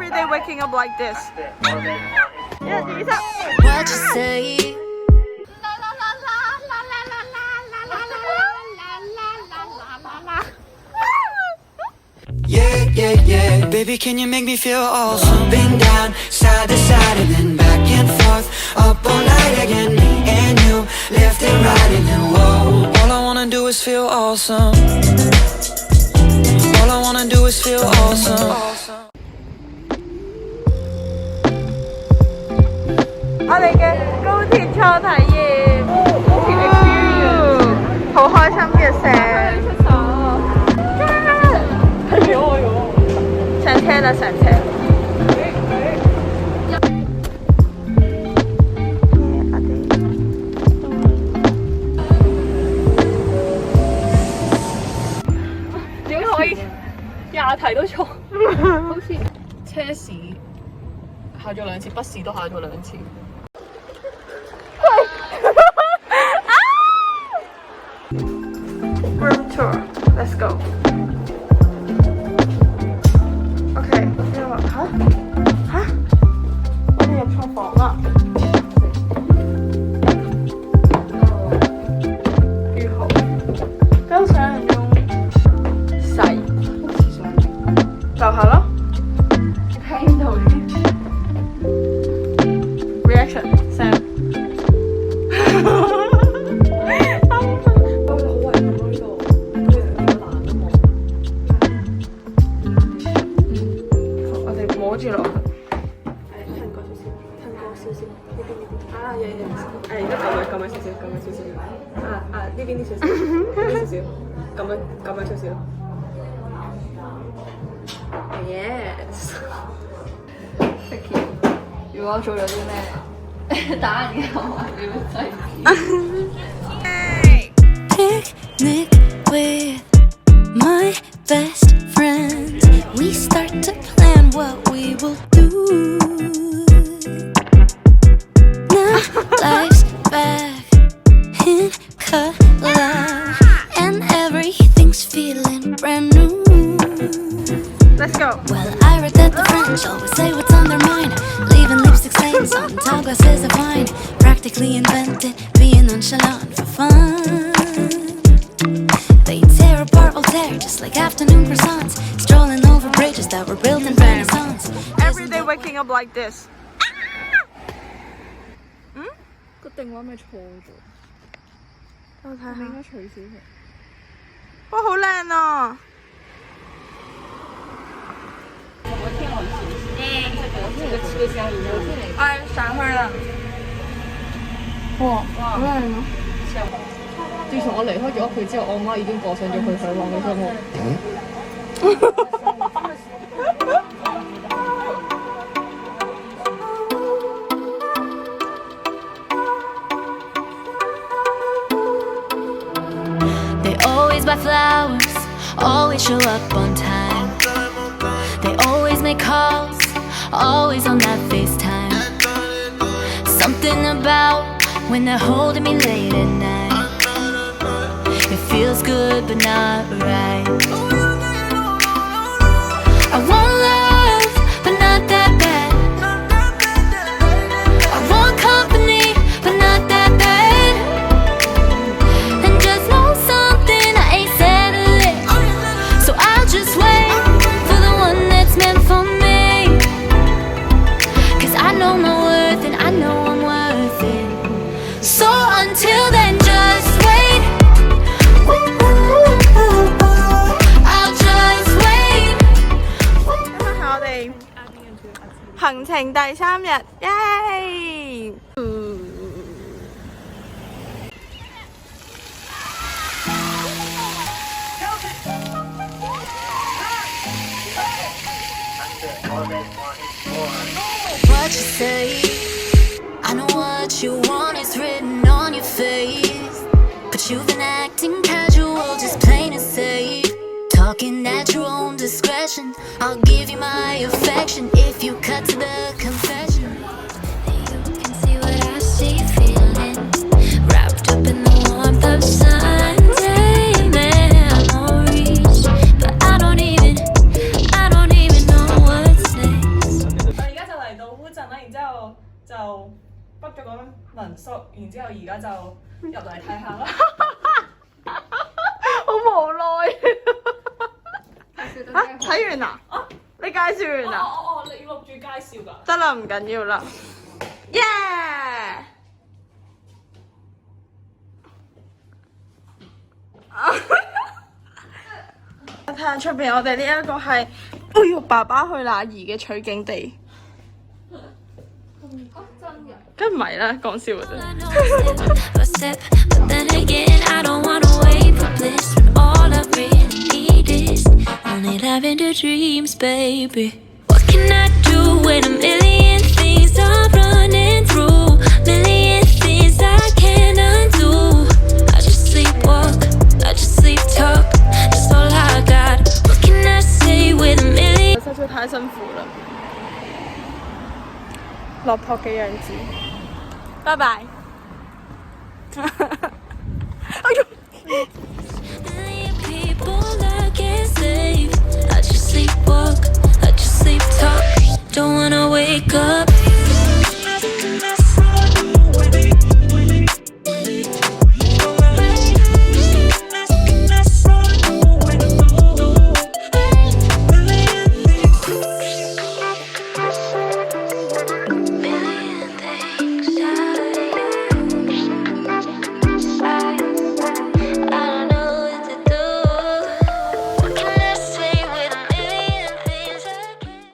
Every day waking up like this. Yeah, What you say? Yeah, yeah, yeah. Baby, can you make me feel awesome? Up and down, side to side, and then back and forth. Up all night again, me and you, left and right, and then whoa. All I wanna do is feel awesome. All I wanna do is feel awesome. 我哋嘅高鐵初體驗，高鐵 experience， 好開心嘅聲。上車啦，上車。點解可以廿題都錯？好似車試考咗2次，筆試都考咗2次。Room tour, let's go. OK， 呢個嚇，我哋入錯房啦。預好，比我想象中細，樓下咯。聽到嘅 reaction Sam。摸住落去，褪過少少，呢邊啊，而家咁樣少少，呢邊啲少少，咁樣少少。Yes。Vicky， 如果我做咗啲咩打人嘅行為，你會制止Picnic with my best friends. We start to plan what we will do. Now life's back in color, and everything's feeling brand new. Let's go. Well, I read that the French always say what's on their mind, leaving lipstick stains on tall glasses of wine. Practically invented being nonchalant for fun. They tear apart Voltaire just like afternoon croissants, strolling over bridges that were built in Renaissance. Every day waking up like this. 個定位咪錯咗，我睇下，應該取消佢。哇，好靚啊！哎，散去啦！哇，好靚啊！自從我離開咗屋企之後，我媽已經過上咗佢向往嘅生活。They always buy flowers, always show up on time. They always make calls, always on that FaceTime. Something about when they're holding me late at night. It feels good but not right. I want love but not that bad. I want company but not that bad. And just know something, I ain't settling. So I'll just wait for the one that's meant for me. 'Cause I know my worth and I know I'm worth it. So until then just wait. I'll just wait. 今日係我哋行程第3日，耶！What you say? I know what you want is written on your face, but you've been acting casual, just plain and safe. Talking at your own discretion. I'll give you my affection if you cut to the confession. You can see what I see, feeling wrapped up in the warmth of Sunday. Memories, but I don't even know what's next. 然之後而家就入嚟睇下啦。好無奈啊！睇完啦？你介紹完啦？你要錄住介紹㗎？得啦，唔緊要啦。耶！睇下出邊，我哋呢一個係，哎呦，爸爸去哪兒嘅取景地。真嘅？梗唔係啦，講笑嘅啫。實在太辛苦啦，落魄嘅樣子。拜拜。